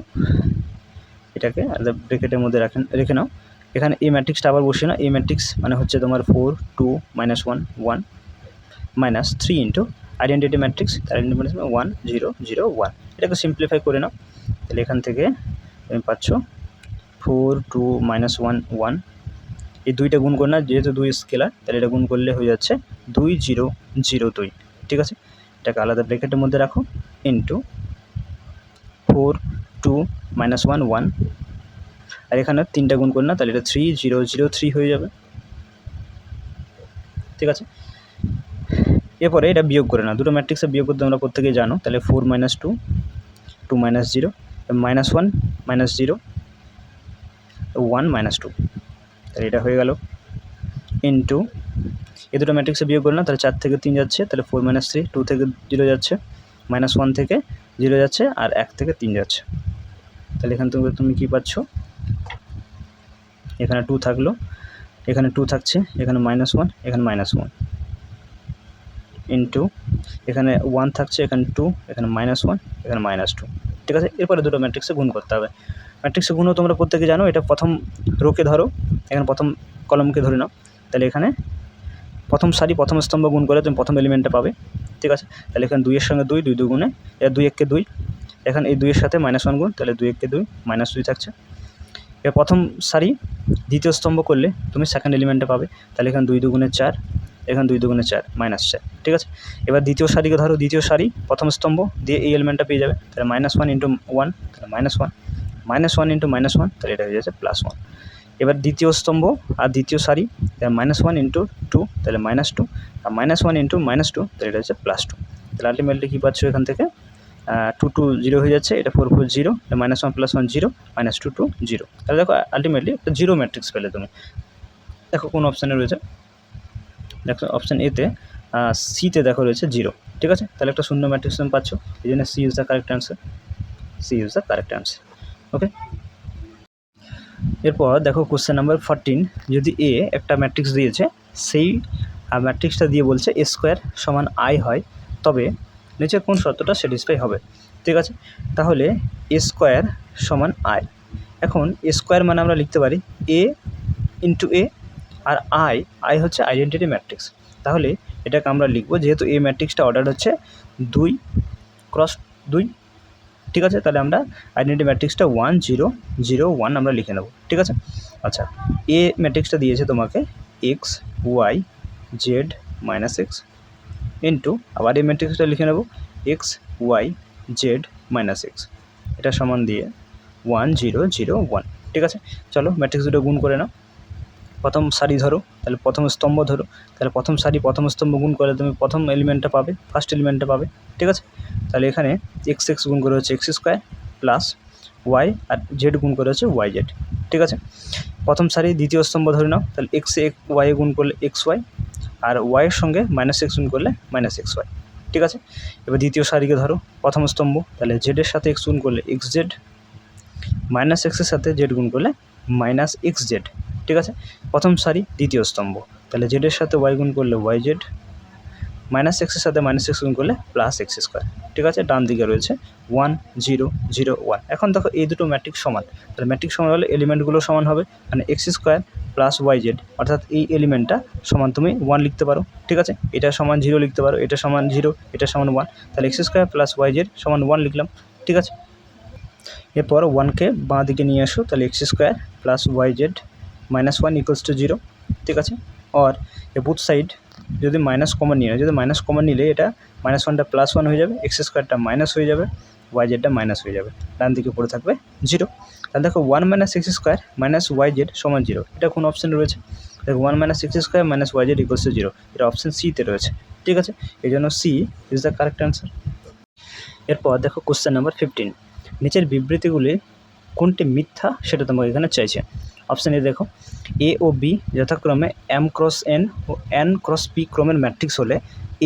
এটাকে ব্র্যাকেটের মধ্যে রেখে নাও। এখানে এই ম্যাট্রিক্সটা আবার বসিয়ে নাও, এই ম্যাট্রিক্স মানে হচ্ছে তোমার 4 2 -1 1 -3 into identity matrix, identity matrix 1 0 0 1, এটাকে সিম্পলিফাই করে নাও, তাহলে এখান থেকে তুমি পাচ্ছ 4 2 -1 1, এই দুইটা গুণ করে না, যেহেতু 2 স্কেলার তাহলে এটা গুণ করলে হয়ে যাচ্ছে 2 0 0 2, ঠিক আছে। এটাকে আলাদা ব্র্যাকেটের মধ্যে রাখো, ইন্টু 4 2 -1 1, আর এখানে 3টা গুণ করে না, তাহলে এটা 3 0 0 3 হয়ে যাবে, ঠিক আছে। এরপরে এটা বিয়োগ করে না, দুটো ম্যাট্রিক্সে বিয়োগ করতে তোমরা প্রত্যেকেই জানো, তাহলে 4 - 2 2 - 0 -1 -0 1 -2, তাহলে এটা হয়ে গেল, ইন্টু এই দুটো ম্যাট্রিক্সে বিয়োগ করে না, তাহলে 4 থেকে 3 যাচ্ছে, তাহলে 4 - 3, 2 থেকে 0 যাচ্ছে, -1 থেকে 0 যাচ্ছে, আর 1 থেকে 3 যাচ্ছে, তাহলে এখান থেকে তুমি কী পাচ্ছ, এখানে 2 থাকলো, এখানে 2 থাকছে, এখানে -1, এখানে -1, ইন্টু এখানে 1 থাকছে, এখানে 2, এখানে -1, এখানে -2, ঠিক আছে। এরপরে দুটো ম্যাট্রিক্সে গুণ করতে হবে, ম্যাট্রিক্সে গুণও তোমরা প্রত্যেকে জানো, এটা প্রথম রোকে ধরো, এখানে প্রথম কলমকে ধরে নাও, তাহলে এখানে প্রথম সারি প্রথম স্তম্ভ গুণ করে তুমি প্রথম এলিমেন্টটা পাবে, ঠিক আছে। তাহলে এখানে 2 এর সঙ্গে 2 2 2 গুণে, এটা 2 1 2, এখানে এই 2 এর সাথে -1 গুণ, তাহলে 2 1 2 -2 থাকছে। এবার প্রথম সারি দ্বিতীয় স্তম্ভ করলে তুমি সেকেন্ড এলিমেন্টটা পাবে, তাহলে এখানে 2 2 4, এখানে 2 2 4 -4, ঠিক আছে। এবার দ্বিতীয় সারিকে ধরো, দ্বিতীয় সারি প্রথম স্তম্ভ দিয়ে এই এলিমেন্টটা পেয়ে যাবে, তাহলে -1 ইন্টু 1, তাহলে -1 -1 ইন্টু -1, তাহলে এটা হয়ে যাচ্ছে +1। এবার দ্বিতীয় স্তম্ভ আর দ্বিতীয় সারি, -1 ইন্টু 2, তাহলে -2, আর -1 ইন্টু -2, তাহলে এটা হচ্ছে +2, তাহলে আলটিমেটলি কী পাচ্ছ এখান থেকে 2 2 0 হয়ে যাচ্ছে, এটা 4 4 0, -1 +1 0 -2 2 0, তাহলে দেখো আলটিমেটলি একটা জিরো ম্যাট্রিক্স পেলে তুমি। দেখো কোন অপশানে রয়েছে, দেখো অপশান এতে সিতে দেখো রয়েছে 0, ঠিক আছে, তাহলে একটা শূন্য ম্যাট্রিক্স তুমি পাচ্ছ, এই জন্য C is the correct answer, C is the correct answer. Okay, এরপর দেখো কোশ্চেন নাম্বার 14, যদি এ একটা ম্যাট্রিক্স দিয়েছে, সেই ম্যাট্রিক্সটা দিয়ে বলছে a স্কোয়ার সমান i হয়, তবে নিচে কোন শর্তটা স্যাটিসফাই হবে, ঠিক আছে। তাহলে a স্কোয়ার সমান i, এখন a স্কোয়ার মানে আমরা লিখতে পারি a ইন্টু a, আর i হচ্ছে আইডেন্টিটি ম্যাট্রিক্স, তাহলে এটাকে আমরা লিখবো, যেহেতু এই ম্যাট্রিক্সটা অর্ডার হচ্ছে 2 × 2, ঠিক আছে, তাহলে আমরা আইডেন্টিটি ম্যাট্রিক্সটা 1 0 0 1 আমরা লিখে নেব, ঠিক আছে। আচ্ছা, এ ম্যাট্রিক্সটা দিয়েছে তোমাকে x y z -x into, আবার এই ম্যাট্রিক্সটা লিখে নেব x y z -x, এটা সমান দিয়ে 1 0 0 1, ঠিক আছে। চলো ম্যাট্রিক্স দুটো গুণ করে নাও, প্রথম সারি ধরো, তাহলে প্রথম স্তম্ভ ধরো, তাহলে প্রথম সারি প্রথম স্তম্ভ গুণ করে তুমি প্রথম এলিমেন্টটা পাবে, ফার্স্ট এলিমেন্টটা পাবে, ঠিক আছে। তাহলে এখানে x x গুণ করে হচ্ছে x স্কোয়ার প্লাস y, আর z গুণ করে হচ্ছে y z, ঠিক আছে। প্রথম সারি দ্বিতীয় স্তম্ভ ধরে নাও, তাহলে x y গুণ করলে x y, আর y এর সঙ্গে -x গুণ করলে -x y, ঠিক আছে। এবার দ্বিতীয় সারিকে ধরো, প্রথম স্তম্ভ, তাহলে z এর সাথে x গুণ করলে xz, -x এর সাথে z গুণ করলে -xz, ঠিক আছে। প্রথম সারি দ্বিতীয় স্তম্ভ, তাহলে z এর সাথে y গুণ করলে yz, মাইনাস এক্সের সাথে মাইনাস এক্স গুণ করলে প্লাস এক্স স্কোয়ার, ঠিক আছে। ডান দিকে রয়েছে 1 0 0 1। এখন দেখো এই দুটো ম্যাট্রিক্স সমান, তাহলে ম্যাট্রিক্স সমান হলে এলিমেন্টগুলো সমান হবে, মানে x square plus y z, অর্থাৎ এই এলিমেন্টটা সমান তুমি 1 লিখতে পারো, ঠিক আছে। এটা সমান 0 লিখতে পারো, এটা সমান 0, এটা সমান 1, তাহলে x square plus y z সমান 1 লিখলাম, ঠিক আছে। এরপর 1কে বাঁ দিকে নিয়ে আসো, তাহলে x square plus y z minus 1 equals to 0, ঠিক আছে। আর এ বুথ সাইড যদি মাইনাস কমন নিয়ে যদি মাইনাস কমন নিলে এটা মাইনাস 1টা প্লাস 1 হয়ে যাবে, এক্স স্কোয়ারটা মাইনাস হয়ে যাবে, ওয়াই জেডটা মাইনাস হয়ে যাবে, ডান দিকে পড়ে থাকবে 0। তাহলে দেখো 1 minus x square minus y z সমান 0, এটা কোন অপশানে রয়েছে? দেখো 1 minus x square minus y z equals to 0, এটা অপশান সিতে রয়েছে, ঠিক আছে। এই জন্য C is the correct answer. এরপর দেখো কোশ্চেন নাম্বার 15, নিচের বিবৃতিগুলি কোনটি মিথ্যা সেটা তোমাকে এখানে চাইছে। অপশান এ দেখো, এ ও বি যথাক্রমে এম ক্রস এন ও এন ক্রস পি ক্রমের ম্যাট্রিক্স হলে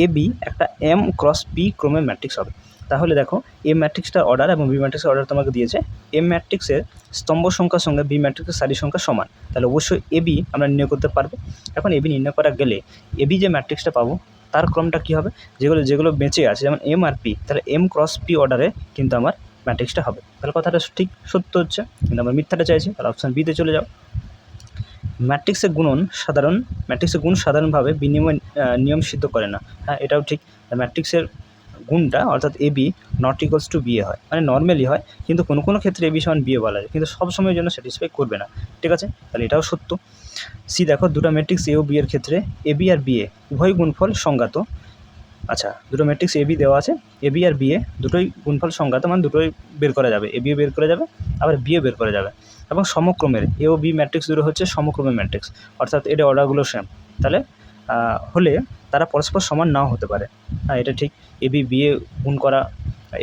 এ বি একটা এম ক্রস পি ক্রমের ম্যাট্রিক্স হবে। তাহলে দেখো এ ম্যাট্রিক্সটার অর্ডার এবং বি ম্যাট্রিক্সের অর্ডার তোমাকে দিয়েছে, এম ম্যাট্রিক্সের স্তম্ভ সংখ্যার সঙ্গে বি ম্যাট্রিক্সের সারি সংখ্যা সমান, তাহলে অবশ্যই এ বি আমরা নির্ণয় করতে পারবো। এখন এ বি নির্ণয় করা গেলে এ বি যে ম্যাট্রিক্সটা পাবো তার ক্রমটা কী হবে, যেগুলো বেঁচে আছে যেমন এম আর পি, তাহলে এম ক্রস পি অর্ডারে কিন্তু আমার ম্যাট্রিক্সটা হবে। তাহলে কথাটা ঠিক সত্য হচ্ছে, কিন্তু আমরা মিথ্যাটা চাইছি, তাহলে অপশান বিতে চলে যাও। ম্যাট্রিক্সের গুণ সাধারণভাবে বিনিময় নিয়ম সিদ্ধ করে না। হ্যাঁ, এটাও ঠিক। ম্যাট্রিক্সের গুণটা অর্থাৎ A B not equals to BA হয়, মানে নর্মালি হয়, কিন্তু কোনো কোনো ক্ষেত্রে এ বি সমান বিএ বলা যায়, কিন্তু সব সময়ের জন্য স্যাটিসফাই করবে না, ঠিক আছে। তাহলে এটাও সত্য। সি দেখো, দুটো ম্যাট্রিক্স এ ও বি এর ক্ষেত্রে এ বি আর বিএ উভয় গুণফল সংজ্ঞাত। আচ্ছা, দুটো ম্যাট্রিক্স এ বি দেওয়া আছে, এ বি আর বিএ দুটোই গুণফল সংজ্ঞাত, মানে দুটোই বের করা যাবে, এ বিও বের করা যাবে আবার বিএ বের করা যাবে, এবং সমক্রমের এ ও বি ম্যাট্রিক্স দুটো হচ্ছে সমক্রমের ম্যাট্রিক্স, অর্থাৎ এটা অর্ডারগুলো সেম, তাহলে হলে তারা পরস্পর সমান নাও হতে পারে। হ্যাঁ, এটা ঠিক। এ বি বিএ গুণ করা,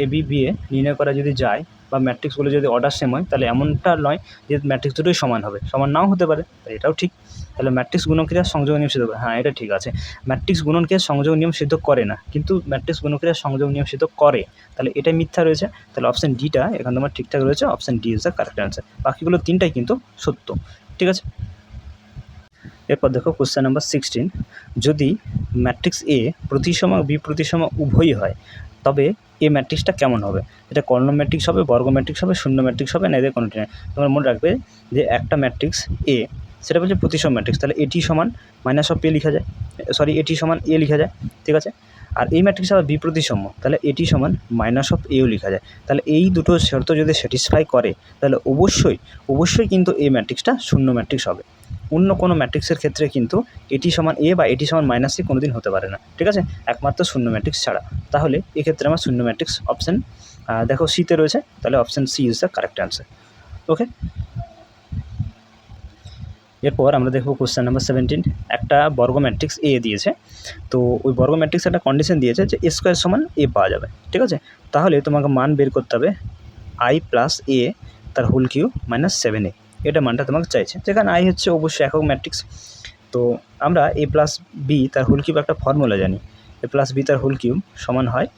এ বি বিএ নির্ণয় করা যদি যায় বা ম্যাট্রিক্সগুলো যদি অর্ডার সেম হয়, তাহলে এমনটা নয় যে ম্যাট্রিক্স দুটোই সমান হবে, সমান নাও হতে পারে, তাই এটাও ঠিক। তাহলে ম্যাট্রিক্স গুণক্রিয়া সংযোগ নিয়ম সিদ্ধ করে, হ্যাঁ এটা ঠিক আছে। ম্যাট্রিক্স গুণনক্রিয়া সংযোগ নিয়ম সিদ্ধ করে না, কিন্তু ম্যাট্রিক্স গুণক্রিয়া সংযোগ নিয়ম সিদ্ধ করে, তাহলে এটাই মিথ্যা রয়েছে। তাহলে অপশান ডিটা এখানে তোমার ঠিকঠাক রয়েছে, option D is the correct answer. বাকিগুলো তিনটাই কিন্তু সত্য, ঠিক আছে। এরপর দেখো কোশ্চেন নাম্বার 16, যদি ম্যাট্রিক্স এ প্রতিসম বি প্রতিসম উভয়ই হয় তবে এ ম্যাট্রিক্সটা কেমন হবে? এটা কর্ণ ম্যাট্রিক্স হবে, বর্গ ম্যাট্রিক্স হবে, শূন্য ম্যাট্রিক্স হবে, না এদের কোনোটি নেই। তোমরা মনে রাখবে যে একটা ম্যাট্রিক্স এ সেটা বলছে প্রতিসম ম্যাট্রিক্স, তাহলে এটি সমান মাইনাস অফ এ লেখা যায়, সরি এটি সমান এ লেখা যায়, ঠিক আছে। আর এই ম্যাট্রিক্স আবার বিপ্রতিসম, তাহলে এটি সমান মাইনাস অফ এও লেখা যায়। তাহলে এই দুটো শর্ত যদি স্যাটিসফাই করে তাহলে অবশ্যই কিন্তু এই ম্যাট্রিক্সটা শূন্য ম্যাট্রিক্স হবে। অন্য কোনো ম্যাট্রিক্সের ক্ষেত্রে কিন্তু এটি সমান এ বা এটি সমান মাইনাস এ কোনোদিন হতে পারে না, ঠিক আছে, একমাত্র শূন্য ম্যাট্রিক্স ছাড়া। তাহলে এক্ষেত্রে আমার শূন্য ম্যাট্রিক্স অপশান দেখো সিতে রয়েছে, তাহলে option C is the correct answer. Okay, এরপর আমরা দেখব কোশ্চেন নাম্বার 17, একটা বর্গ ম্যাট্রিক্স এ দিয়েছে, তো ওই বর্গ ম্যাট্রিক্স একটা কন্ডিশন দিয়েছে যে এ স্কোয়ার সমান এ পাওয়া যাবে, ঠিক আছে। তাহলে তোমাকে মান বের করতে হবে আই প্লাস এ তার হোল কিউ মাইনাস 7a, এটা মানটা তোমাকে চাইছে, যেখানে আই হচ্ছে অবশ্যই একক ম্যাট্রিক্স। তো আমরা এ প্লাস বি তার হোল কিউব একটা ফর্মুলা জানি, এ প্লাস বি তার হোল কিউব সমান হয়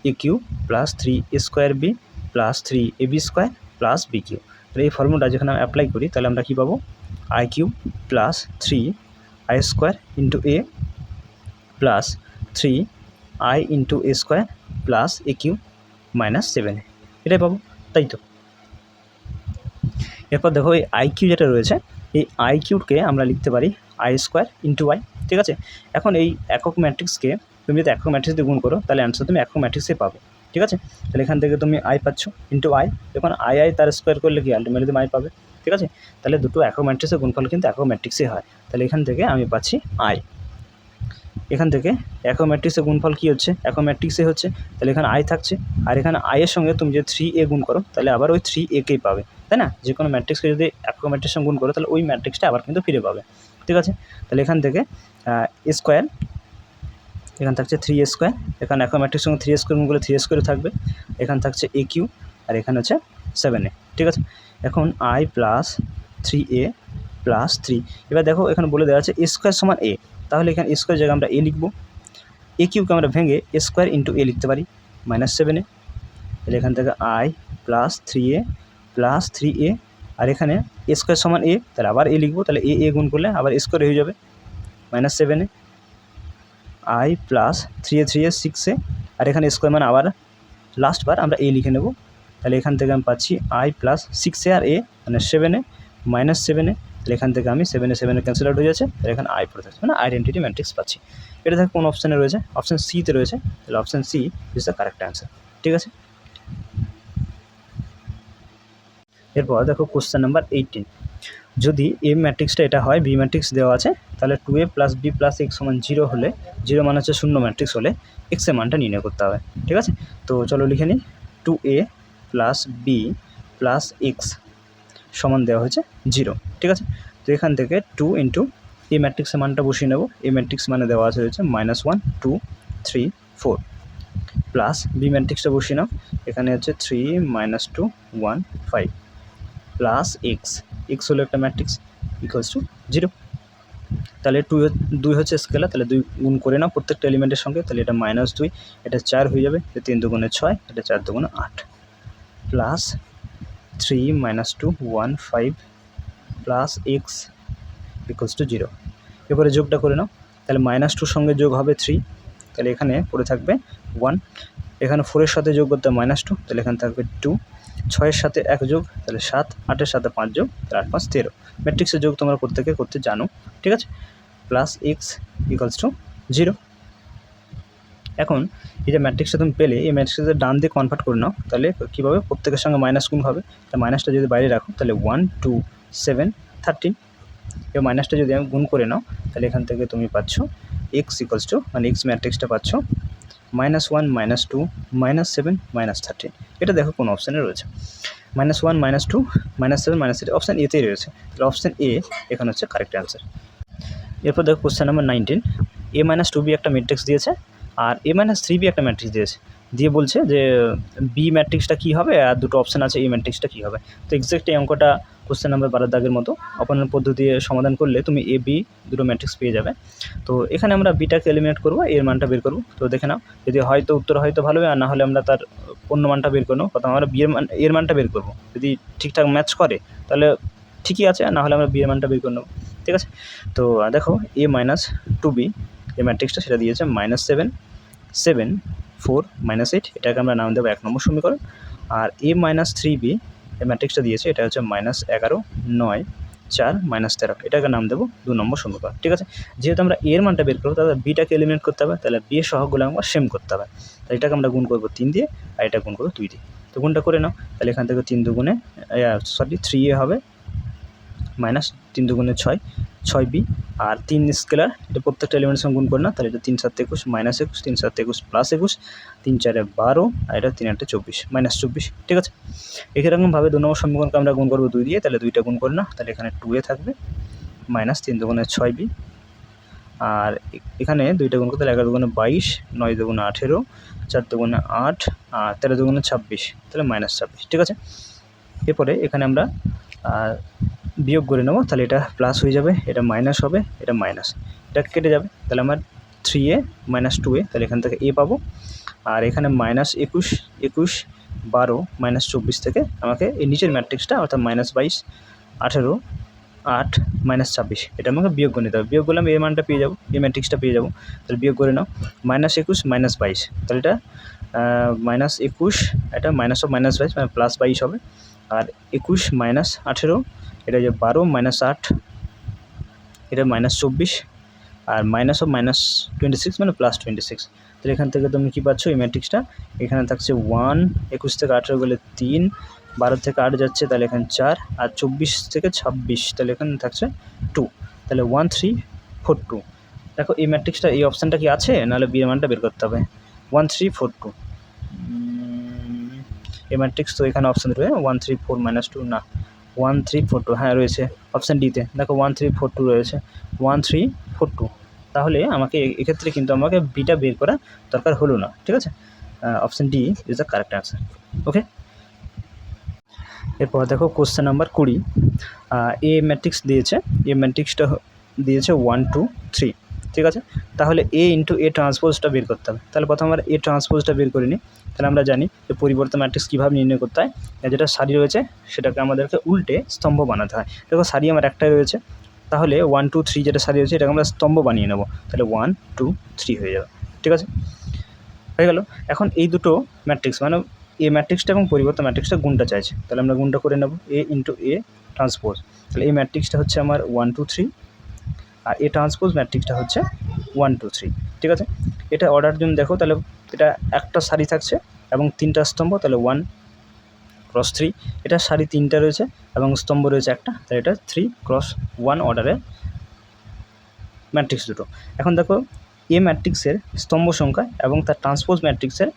A cube plus 3 A square B plus 3 A B square plus B cube. তাহলে এই ফর্মুলাটা যেখানে আমরা অ্যাপ্লাই করি তাহলে আমরা কী পাবো, I cube plus 3 I square into A plus 3 I into A square plus A cube minus 7a, এটাই পাবো, তাই তো। এরপর দেখো এই আই কিউ যেটা রয়েছে, এই আই কিউকে আমরা লিখতে পারি আই স্কোয়ার ইন্টু আই, ঠিক আছে। এখন এই একক ম্যাট্রিক্সকে তুমি যদি একক ম্যাট্রিক্স দিয়ে গুণ করো তাহলে অ্যান্সার তুমি একক ম্যাট্রিক্সে পাবে, ঠিক আছে। তাহলে এখান থেকে তুমি আই পাচ্ছ ইন্টু আই, যখন আই তার স্কোয়ার করলে কি আলটিমেটলি তুমি আই পাবে, ঠিক আছে। তাহলে দুটো একক ম্যাট্রিক্সের গুণফল কিন্তু একক ম্যাট্রিক্সে হয়, তাহলে এখান থেকে আমি পাচ্ছি আই। এখান থেকে একক ম্যাট্রিক্সের গুণফল কী হচ্ছে, একক ম্যাট্রিক্সে হচ্ছে, তাহলে এখানে আই থাকছে, আর এখানে আইয়ের সঙ্গে তুমি যদি 3a গুণ করো তাহলে আবার ওই 3aকেই পাবে, তাই না। যে কোনো ম্যাট্রিক্সকে যদি একক ম্যাট্রিক্সের সঙ্গে গুণ করো তাহলে ওই ম্যাট্রিক্সটা আবার কিন্তু ফিরে পাবে, ঠিক আছে। তাহলে এখান থেকে এ স্কোয়ার, এখানে থাকছে 3a স্কোয়ার, এখানে একক ম্যাট্রিক্সের সঙ্গে 3a স্কোয়ার গুণ করলে 3a স্কোয়ার থাকবে, এখানে থাকছে এ কিউ, আর এখানে হচ্ছে 7a, ঠিক আছে। এখন আই প্লাস 3a প্লাস 3, এবার দেখো এখানে বলে দেওয়া আছে এ স্কোয়ার সমান এ, তাহলে এখানে এ স্কোয়ার জায়গায় আমরা এ লিখবো, এ কিউকে আমরা ভেঙে এ স্কোয়ার ইন্টু এ লিখতে পারি মাইনাস 7a, তাহলে এখান থেকে I plus 3a plus 3a, আর এখানে এ স্কোয়ার সমান এ, তাহলে আবার এ লিখবো, তাহলে এ গুণ করলে আবার এ স্কোয়ার হয়ে যাবে মাইনাস 7a, আই প্লাস 3 এ 6 আর এখানে স্কোয়ার মানে আবার লাস্ট বার আমরা এ লিখে নেব। তাহলে এখান থেকে আমি পাচ্ছি আই প্লাস 6 আর এ মানে 7 মাইনাস 7 তাহলে এখান থেকে আমি 7 ক্যান্সেল আউট হয়ে যাচ্ছে, তাহলে এখানে আই পড়ে থাকছে মানে আইডেন্টিটি ম্যাট্রিক্স পাচ্ছি। এটা দেখো কোন অপশানে রয়েছে, অপশান সিতে রয়েছে, তাহলে option C is the correct answer. ঠিক আছে, এরপর দেখো কোশ্চেন নাম্বার 18, যদি এ ম্যাট্রিক্সটা এটা হয়, বি ম্যাট্রিক্স দেওয়া আছে, তাহলে 2a plus B plus x সমান 0 হলে, 0 মানে হচ্ছে শূন্য ম্যাট্রিক্স হলে এক্সের মানটা নির্ণয় করতে হবে। ঠিক আছে, তো চলো লিখে নিই, 2a plus B plus x সমান দেওয়া হয়েছে 0। ঠিক আছে, তো এখান থেকে 2 ইন্টু এ ম্যাট্রিক্সের মানটা বসিয়ে নেব। এ ম্যাট্রিক্স মানে দেওয়া আছে হয়েছে -1 2 3 4 প্লাস বি ম্যাট্রিক্সটা বসিয়ে নাও, এখানে হচ্ছে 3 -2 1 5 প্লাস এক্স, এক্স হলো একটা ম্যাট্রিক্স ইকুয়ালস টু 0। তাহলে 2 হচ্ছে স্কেলার, তাহলে 2 গুণ করে নাও প্রত্যেকটা এলিমেন্টের সঙ্গে, তাহলে এটা -2, এটা 4 হয়ে যাবে, 3 দুগুণে 6, এটা 4 দুগুণে 8 plus 3 -2 1 5 plus x equals to 0। এরপরে যোগটা করে নাও, তাহলে -2 সঙ্গে যোগ হবে 3, তাহলে এখানে পড়ে থাকবে 1, এখানে 4-এর সাথে যোগ করতে হবে -2, তাহলে এখানে থাকবে 2, 6-এর সাথে 1 যোগ তাহলে 7, 8-এর সাথে 5 যোগ তাহলে 8 5 13। ম্যাট্রিক্সের যোগ তোমরা প্রত্যেকে করতে জানো। ঠিক আছে, প্লাস এক্স ইকুয়ালস টু 0। এখন এই যে ম্যাট্রিক্সটা তুমি পেলে, এই ম্যাট্রিক্সটা ডান দিয়ে কনভার্ট করে নাও, তাহলে কীভাবে প্রত্যেকের সঙ্গে মাইনাস গুণ হবে, তাহলে মাইনাসটা যদি বাইরে রাখো তাহলে 1 2 7 13, এবার মাইনাসটা যদি আমি গুণ করে নাও, তাহলে এখান থেকে তুমি পাচ্ছ এক্স ইকুয়ালস টু মানে এক্স ম্যাট্রিক্সটা পাচ্ছ -1 -2 -7 -13। এটা দেখো কোন অপশানে রয়েছে, -1 -2 -7 -13 অপশান এতেই রয়েছে, তাহলে অপশান এ এখানে হচ্ছে কারেক্ট অ্যান্সার। এরপর দেখো কোশ্চেন নাম্বার 19, a-2b একটা ম্যাট্রিক্স দিয়েছে আর a-3b একটা ম্যাট্রিক্স দিয়েছে, দিয়ে বলছে যে বি ম্যাট্রিক্সটা কী হবে আর দুটো অপশান আছে, এ ম্যাট্রিক্সটা কী হবে। তো এক্স্যাক্ট এই অঙ্কটা কোশ্চেন নাম্বার 12 দাগের মতো অপনয়ন পদ্ধতি সমাধান করলে তুমি এ বি দুটো ম্যাট্রিক্স পেয়ে যাবে। তো এখানে আমরা বিটাকে এলিমিনেট করবো, এর মানটা বের করবো। তো দেখে নাও, যদি হয়তো উত্তর হয়তো ভালো হবে, আর না হলে আমরা তার অন্য মানটা বের করবো। প্রথমে আমরা বি এর মানটা বের করবো, যদি ঠিকঠাক ম্যাচ করে তাহলে ঠিকই আছে, আর না হলে আমরা বি এর মানটা বের করে নেবো। ঠিক আছে, তো দেখো a-2b এই ম্যাট্রিক্সটা সেটা দিয়েছে -7 7 4 -8, এটাকে আমরা নাম দেবো 1 নম্বর সমীকরণ। আর a-3b এই ম্যাট্রিক্সটা দিয়েছে, এটা হচ্ছে -11 9 4 -13, এটাকে নাম দেবো 2 নম্বর সমীকরণ। ঠিক আছে, যেহেতু আমরা এর মানটা বের করবো, তাহলে বিটাকে এলিমিনেট করতে হবে, তাহলে বি এর সহগগুলো আমরা সেম করতে হবে, তাহলে এটাকে আমরা গুণ করবো 3 দিয়ে, আর এটা গুণ করবো 2 দিয়ে। তো গুণটা করে নাও, তাহলে এখান থেকে 3 দুগুণে 3a হবে -3 দুগুণে 6 6b, আর 3 স্কেলার, এটা প্রত্যেকটা এলিমেন্টের সঙ্গে গুণ করে না, তাহলে এটা 3 7 21 -21 3 7 21 +21 3 4 12, আর এটা 3 8 24 -24। ঠিক আছে, একইরকমভাবে 2 নম্বর সমীকরণকে আমরা গুণ করবো 2 দিয়ে, তাহলে 2টা গুণ করে না, তাহলে এখানে 2a থাকবে -3 দুগুণে 6b, আর এখানে 2টা গুণ করতে 11 দুগুণে 22 9 দুগুণে 18 4 দুগুণে 8 আর 13 দুগুণে 26, তাহলে -26। ঠিক আছে, এরপরে এখানে আমরা বিয়োগ করে নেব, তাহলে এটা প্লাস হয়ে যাবে, এটা মাইনাস হবে, এটা মাইনাস, এটা কেটে যাবে, তাহলে আমার 3a - 2a, তাহলে এখান থেকে a পাবো। আর এখানে -21 21 12 -24 থেকে আমাকে এই নিচের ম্যাট্রিক্সটা অর্থাৎ -22 18 8 -26 এটা আমাকে বিয়োগ করে নিতে হবে। বিয়োগ করলে আমি এর মানটা পেয়ে যাবো, এই ম্যাট্রিক্সটা পেয়ে যাবো। তাহলে বিয়োগ করে নাও, -21 -22, তাহলে এটা -21, এটা -22 মানে +22 হবে, আর 21 -18, এটা যে 12 -8, এটা -24, আর -26 মানে +26। তাহলে এখান থেকে তুমি কী পাচ্ছ, এই ম্যাট্রিক্সটা এখানে থাকছে 1, 21 থেকে 18 গেলে 3, 12 থেকে 8 যাচ্ছে, তাহলে এখানে 4, আর 24 থেকে 26, তাহলে এখানে থাকছে 2, তাহলে 1 3 4 2। দেখো এই ম্যাট্রিক্সটা এই অপশানটা কি আছে, নাহলে বি এর মানটা বের করতে হবে। 1 3 4 2 এই ম্যাট্রিক্স তো এখানে অপশান রয়েছে 1 3 4 -2 না 1 3 4 2, হ্যাঁ রয়েছে অপশান ডিতে, দেখো 1 3 4 2 রয়েছে 1 3 4 2, তাহলে আমাকে এক্ষেত্রে কিন্তু আমাকে বিটা বের করা দরকার হলো না। ঠিক আছে, option D is the correct answer. Okay, এরপর দেখো কোশ্চেন নাম্বার 20, এ ম্যাট্রিক্স দিয়েছে, এ ম্যাট্রিক্সটা দিয়েছে 1 2 3। ঠিক আছে, তাহলে এ ইন্টু এ ট্রান্সপোজটা বের করতে হবে। তাহলে প্রথমে আমরা এ ট্রান্সপোজটা বের করে নিই। তাহলে আমরা জানি যে পরিবর্তন ম্যাট্রিক্স কীভাবে নির্ণয় করতে হয়, যেটা সারি রয়েছে সেটাকে আমাদেরকে উল্টে স্তম্ভ বানাতে হয়। দেখো সারি আমার একটাই রয়েছে, তাহলে 1 2 3 যেটা সারি হচ্ছে এটাকে আমরা স্তম্ভ বানিয়ে নেব, তাহলে 1 2 3 হয়ে যাবে। ঠিক আছে, হয়ে গেল। এখন এই দুটো ম্যাট্রিক্স মানে এ ম্যাট্রিক্সটা এবং পরিবর্তন ম্যাট্রিক্সটা গুণটা চাইছে, তাহলে আমরা গুণটা করে নেব এ ইন্টু এ ট্রান্সপোজ। তাহলে এই ম্যাট্রিক্সটা হচ্ছে আমার 1 2 3 আর এ ট্রান্সপোজ ম্যাট্রিক্সটা হচ্ছে 1 2 3। ঠিক আছে, এটা অর্ডার জন্য দেখো, তাহলে এটা একটা সারি থাকছে এবং 3টা স্তম্ভ, তাহলে 1 ক্রস 3। এটা সারি 3টা রয়েছে এবং স্তম্ভ রয়েছে একটা, তাহলে এটা 3 ক্রস 1 অর্ডারের ম্যাট্রিক্স দুটো। এখন দেখো এ ম্যাট্রিক্সের স্তম্ভ সংখ্যা এবং তার ট্রান্সপোজ ম্যাট্রিক্সের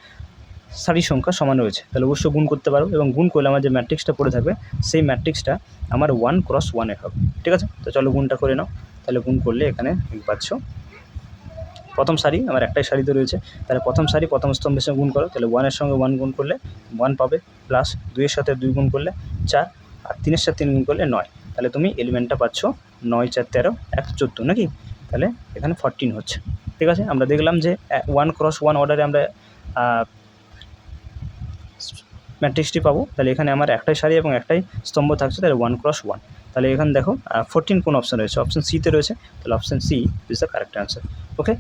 সারির সংখ্যা সমান রয়েছে, তাহলে অবশ্যই গুণ করতে পারবো এবং গুণ করলে আমার যে ম্যাট্রিক্সটা পড়ে থাকবে সেই ম্যাট্রিক্সটা আমার 1 ক্রস 1 হবে। ঠিক আছে, তো চলো গুণটা করে নাও। তাহলে গুণ করলে এখানে পাচ্ছ প্রথম সারি আমার একটাই সারিতে রয়েছে, তাহলে প্রথম সারি প্রথম স্তম্ভের সঙ্গে গুণ করো, তাহলে 1-এর সঙ্গে 1 গুণ করলে 1 পাবে, প্লাস 2-এর সাথে 2 গুণ করলে 4, আর 3-এর সাথে 3 গুণ করলে 9। তাহলে তুমি এলিমেন্টটা পাচ্ছ 9 4 13 1 14 নাকি, তাহলে এখানে 14 হচ্ছে। ঠিক আছে, আমরা দেখলাম যে 1 ক্রস 1 অর্ডারে আমরা ম্যাট্রিক্সটি পাবো, তাহলে এখানে আমার একটাই সারি এবং একটাই স্তম্ভ থাকছে, তাহলে 1 ক্রস 1। তাহলে এখানে দেখো 14 কোন অপশান রয়েছে, অপশান সিতে রয়েছে, তাহলে option C is the correct answer. Okay.